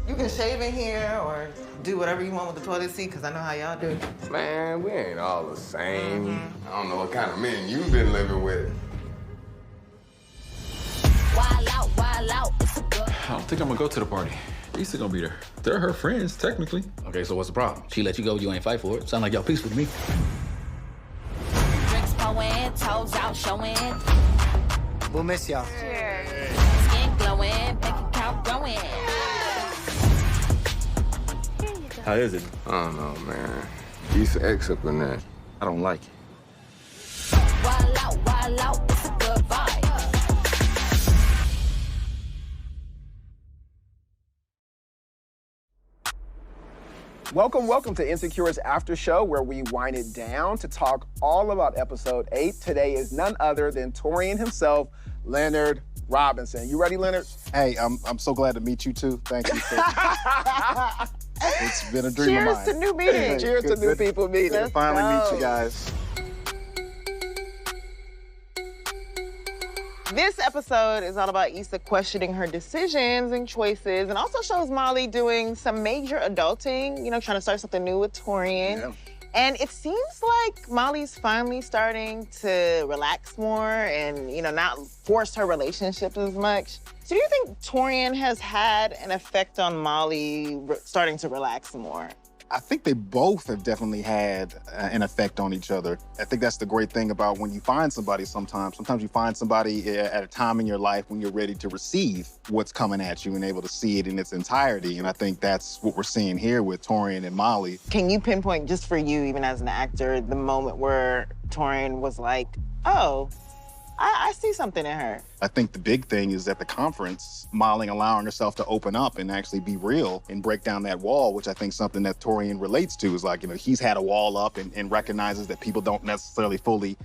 You can shave in here or do whatever you want with the toilet seat, because I know how y'all do. Man, we ain't all the same. I don't know what kind of men you've been living with. Wild out, it's a good. I don't think I'm gonna go to the party. Issa gonna be there. They're her friends, technically. Okay, so what's the problem? She let you go, you ain't fight for it. Sound like y'all peaceful to me. Drinks pouring, toes out showing. We'll miss y'all. Skin glowing, bank account growing. How is it? I don't know, man. Issa X up in there. I don't like it. Wild out, it's a good vibe. Welcome to Insecure's After Show, where we wind it down to talk all about episode 8. Today is none other than Torian himself, Leonard Robinson. You ready, Leonard? Hey, I'm so glad to meet you too. Thank you. It's been a dream of mine. Cheers to new meetings. Cheers to new people meeting. Good to finally meet you guys. This episode is all about Issa questioning her decisions and choices, and also shows Molly doing some major adulting, you know, trying to start something new with Torian. Yeah. And it seems like Molly's finally starting to relax more and, you know, not force her relationships as much. So do you think Torian has had an effect on Molly starting to relax more? I think they both have definitely had an effect on each other. I think that's the great thing about when you find somebody sometimes. Sometimes you find somebody at a time in your life when you're ready to receive what's coming at you and able to see it in its entirety. And I think that's what we're seeing here with Torian and Molly. Can you pinpoint, just for you, even as an actor, the moment where Torian was like, oh, I see something in her? I think the big thing is at the conference, Molly allowing herself to open up and actually be real and break down that wall, which I think something that Torian relates to is like, you know, he's had a wall up and recognizes that people don't necessarily fully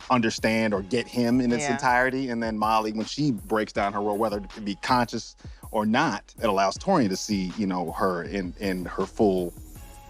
understand or get him in its entirety. And then Molly, when she breaks down her role, whether it be conscious or not, it allows Torian to see, you know, her in her full,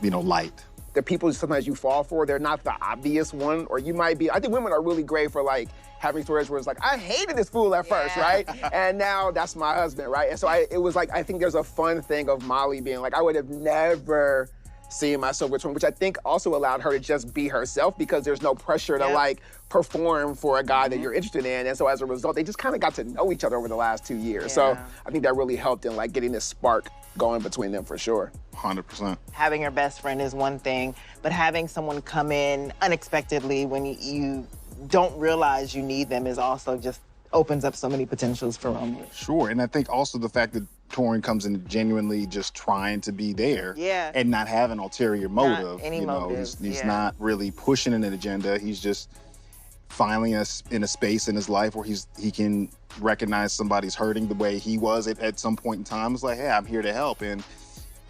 you know, light. The people sometimes you fall for, they're not the obvious one, or you might be. I think women are really great for like having stories where it's like, I hated this fool at first, right? And now that's my husband, right? And so it was like, I think there's a fun thing of Molly being like, I would have never seen myself with Torian, which I think also allowed her to just be herself because there's no pressure to like perform for a guy that you're interested in. And so as a result, they just kind of got to know each other over the last 2 years. So I think that really helped in like getting this spark going between them for sure. 100%. Having your best friend is one thing, but having someone come in unexpectedly when you don't realize you need them is also just opens up so many potentials for romance. Sure, and I think also the fact that Torian comes in genuinely just trying to be there and not have an ulterior motive. Not any you know, motive, he's not really pushing an agenda. He's just finally in a space in his life where he can recognize somebody's hurting the way he was at some point in time. It's like, hey, I'm here to help. And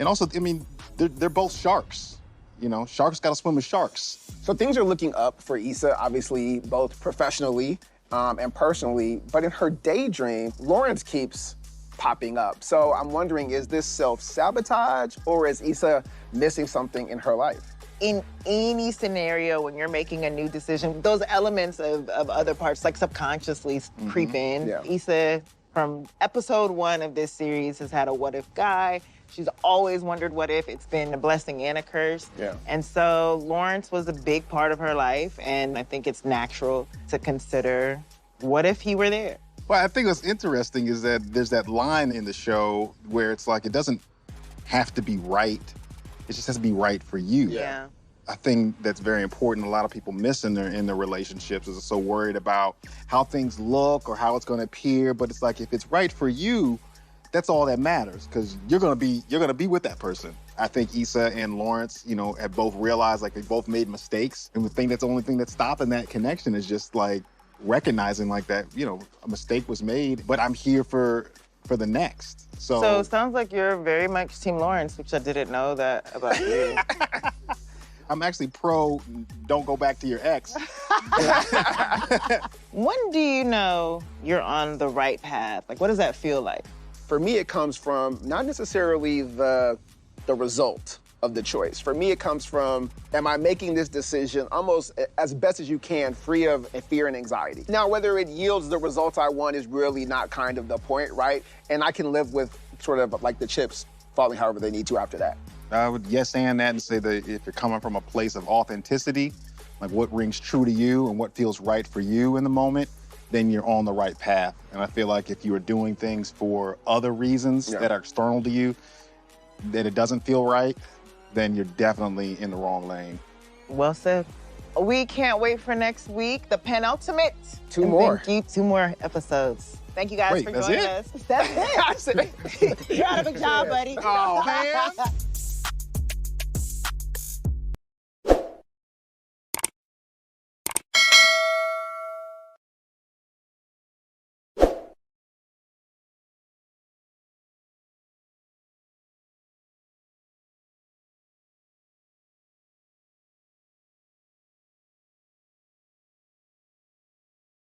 also, I mean, they're both sharks. You know, sharks gotta swim with sharks. So things are looking up for Issa, obviously, both professionally and personally, but in her daydream, Lawrence keeps popping up. So I'm wondering, is this self-sabotage or is Issa missing something in her life? In any scenario, when you're making a new decision, those elements of other parts, like subconsciously creep in. Yeah. Issa, from episode 1 of this series, has had a what if guy. She's always wondered what if. It's been a blessing and a curse. Yeah. And so Lawrence was a big part of her life, and I think it's natural to consider, what if he were there? Well, I think what's interesting is that there's that line in the show where it's like, it doesn't have to be right. It just has to be right for you. Yeah. I think that's very important. A lot of people miss in their relationships is so worried about how things look or how it's going to appear. But it's like, if it's right for you, that's all that matters, because you're gonna be with that person. I think Issa and Lawrence, you know, have both realized like they both made mistakes, and the thing that's the only thing that's stopping that connection is just like recognizing like that, you know, a mistake was made, but I'm here for the next. So it sounds like you're very much Team Lawrence, which I didn't know that about you. I'm actually pro don't go back to your ex. When do you know you're on the right path? Like, what does that feel like? For me, it comes from not necessarily the result of the choice. For me, it comes from, am I making this decision almost as best as you can, free of fear and anxiety? Now, whether it yields the results I want is really not kind of the point, right? And I can live with sort of like the chips falling however they need to after that. I would yes and that and say that if you're coming from a place of authenticity, like what rings true to you and what feels right for you in the moment, then you're on the right path. And I feel like if you are doing things for other reasons that are external to you, that it doesn't feel right, then you're definitely in the wrong lane. Well said. We can't wait for next week, the penultimate. Two more. Thank you. 2 more episodes. Thank you guys Wait, for that's joining it? us. That's it. You're out of a job, buddy. Oh, man.